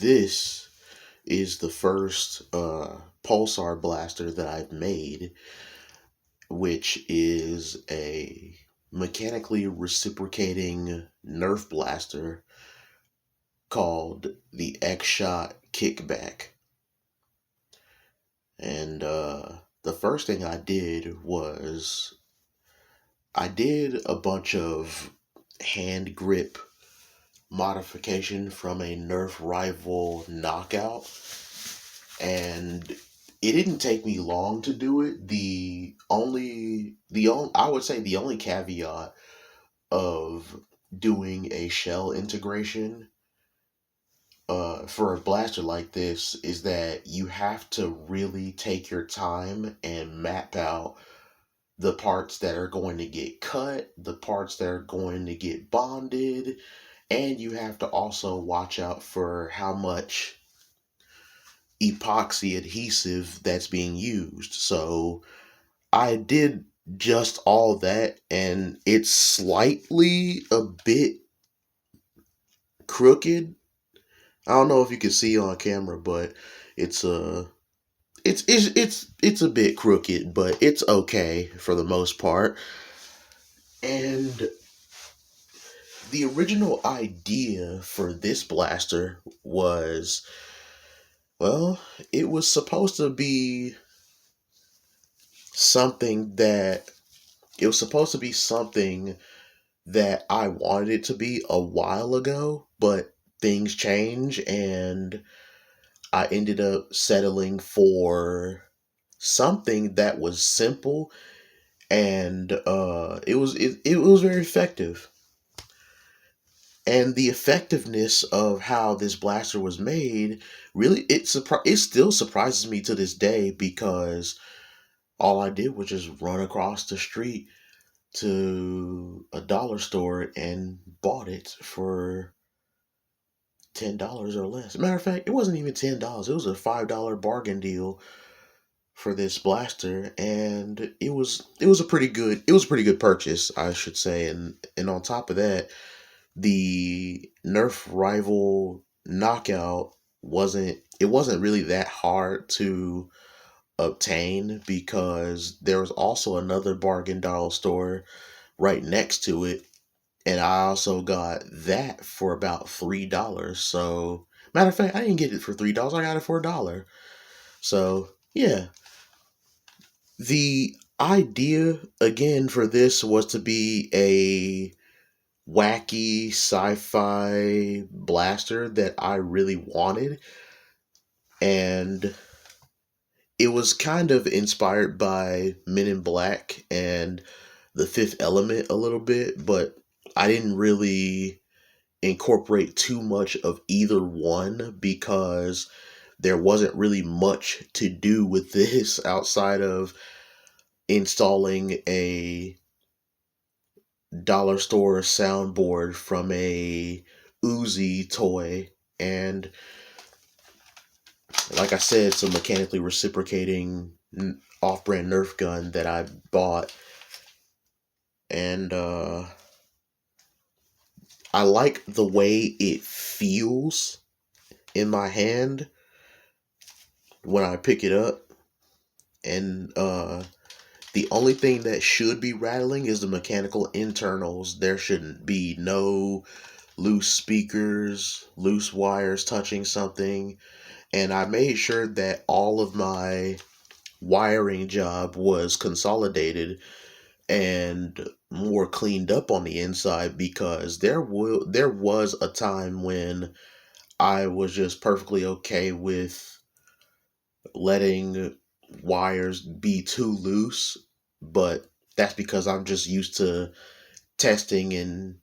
this is the first Pulsar blaster that I've made, which is a mechanically reciprocating Nerf blaster called the X-Shot Kickback. And the first thing I did was I did a bunch of hand grip modification from a Nerf rival knockout, and it didn't take me long to do it. The only I would say the only caveat of doing a shell integration for a blaster like this is that you have to really take your time and map out the parts that are going to get cut, the parts that are going to get bonded, and you have to also watch out for how much epoxy adhesive that's being used. So I did just all that, and it's slightly a bit crooked. I don't know if you can see on camera, but it's it's a bit crooked, but it's okay for the most part. And the original idea for this blaster was, well, it was supposed to be something that it was supposed to be something that I wanted it to be a while ago, but things change and I ended up settling for something that was simple, and it was very effective. And the effectiveness of how this blaster was made, really, it still surprises me to this day, because all I did was just run across the street to a dollar store and bought it for $10 or less. Matter of fact, it wasn't even $10. It was a $5 bargain deal for this blaster, and it was a pretty good purchase, I should say. And on top of that, the Nerf rival knockout wasn't really that hard to obtain, because there was also another bargain dollar store right next to it, and I also got that for about $3. So, matter of fact, I didn't get it for $3. I got it for $1. So, yeah, the idea again for this was to be a wacky sci-fi blaster that I really wanted, and it was kind of inspired by Men in Black and The Fifth Element a little bit, but I didn't really incorporate too much of either one, because there wasn't really much to do with this outside of installing a dollar store soundboard from a Uzi toy, and like I said, it's a mechanically reciprocating off-brand Nerf gun that I bought, and I like the way it feels in my hand when I pick it up. And the only thing that should be rattling is the mechanical internals. There shouldn't be no loose speakers, loose wires touching something. And I made sure that all of my wiring job was consolidated and more cleaned up on the inside, because there was a time when I was just perfectly okay with letting wires be too loose, but that's because I'm just used to testing and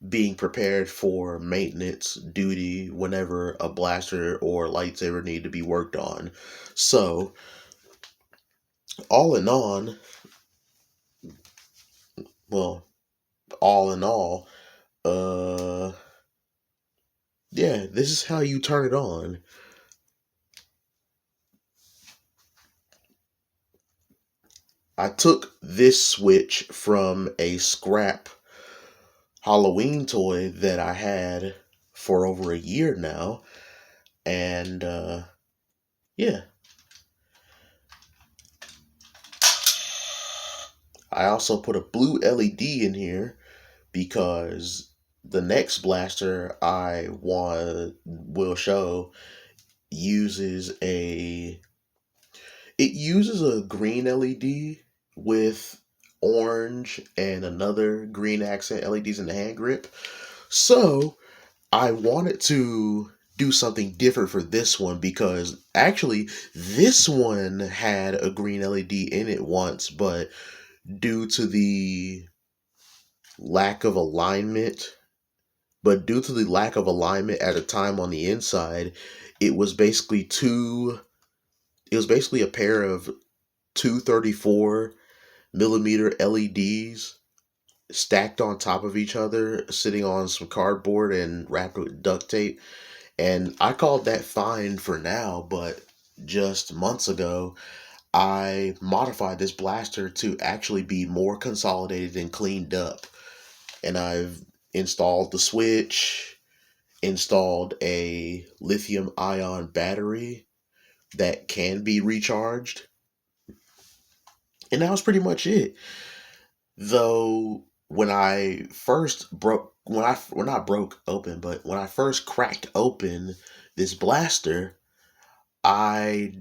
being prepared for maintenance duty whenever a blaster or lightsaber need to be worked on. So, all in on, well, all in all, uh, yeah, this is how you turn it on. I took this switch from a scrap Halloween toy that I had for over a year now, And yeah, I also put a blue LED in here because the next blaster I will show uses a green LED with orange and another green accent LEDs in the hand grip. So I wanted to do something different for this one because actually this one had a green LED in it once, but due to the lack of alignment, due to the lack of alignment at a time on the inside, it was basically a pair of 234 millimeter LEDs stacked on top of each other, sitting on some cardboard and wrapped with duct tape. And I called that fine for now, but just months ago, I modified this blaster to actually be more consolidated and cleaned up. And I've installed the switch, installed a lithium ion battery that can be recharged. And that was pretty much it. Though when I first broke when I well not broke open, but when I first cracked open this blaster, I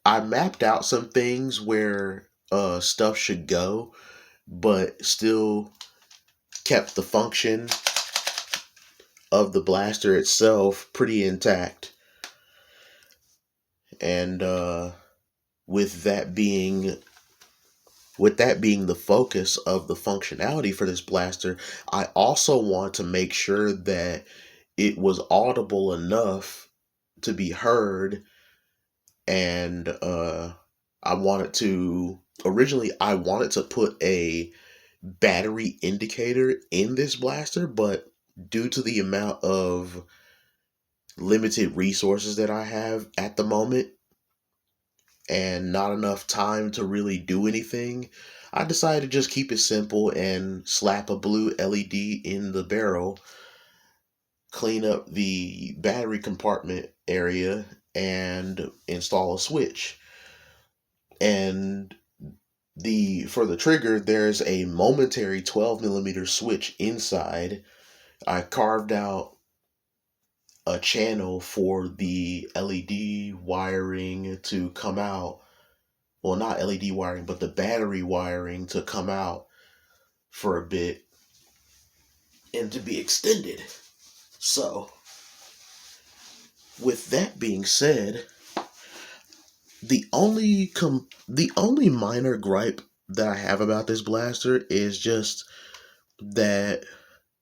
I mapped out some things where stuff should go, but still kept the function of the blaster itself pretty intact. And with that being the focus of the functionality for this blaster, I also want to make sure that it was audible enough to be heard. And I wanted to put a battery indicator in this blaster, but due to the amount of limited resources that I have at the moment and not enough time to really do anything, I decided to just keep it simple and slap a blue LED in the barrel, clean up the battery compartment area, and install a switch. And for the trigger, there's a momentary 12 millimeter switch inside. I carved out a channel for the LED wiring to come out. Well, not LED wiring, but the battery wiring to come out for a bit and to be extended. So, with that being said, the only minor gripe that I have about this blaster is just that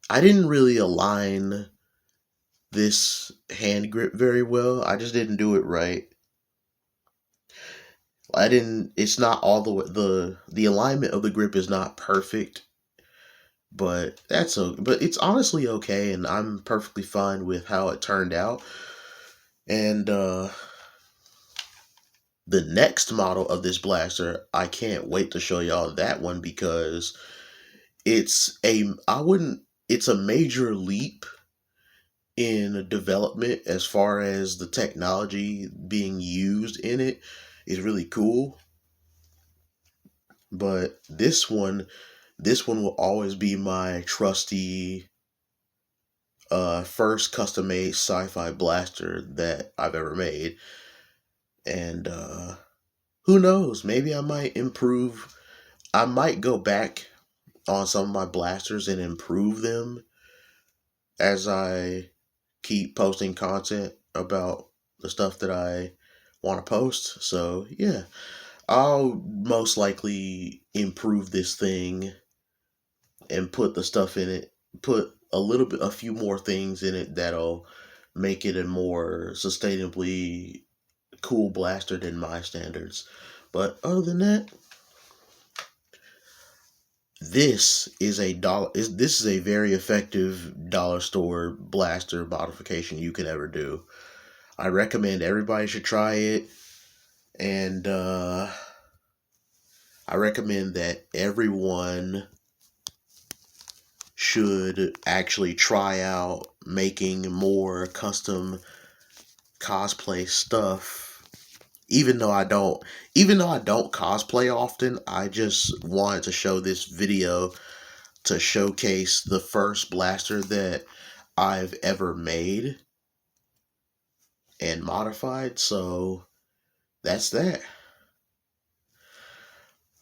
I didn't really align this hand grip very well. I just didn't do it right. It's not all the way, the alignment of the grip is not perfect, but but it's honestly okay, and I'm perfectly fine with how it turned out. And the next model of this blaster, I can't wait to show y'all that one because it's a major leap in development as far as the technology being used in it is really cool. But this one will always be my trusty first custom made sci-fi blaster that I've ever made. And who knows, maybe I might go back on some of my blasters and improve them as I keep posting content about the stuff that I want to post. So, yeah, I'll most likely improve this thing and put the stuff in it, put a few more things in it that'll make it a more sustainably cool blaster than my standards. But other than that, this is a very effective dollar store blaster modification you can ever do. I recommend everybody should try it, and I recommend that everyone should actually try out making more custom cosplay stuff. Even though I don't cosplay often, I just wanted to show this video to showcase the first blaster that I've ever made and modified. So that's that.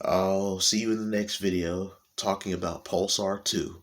I'll see you in the next video talking about Pulsar 2.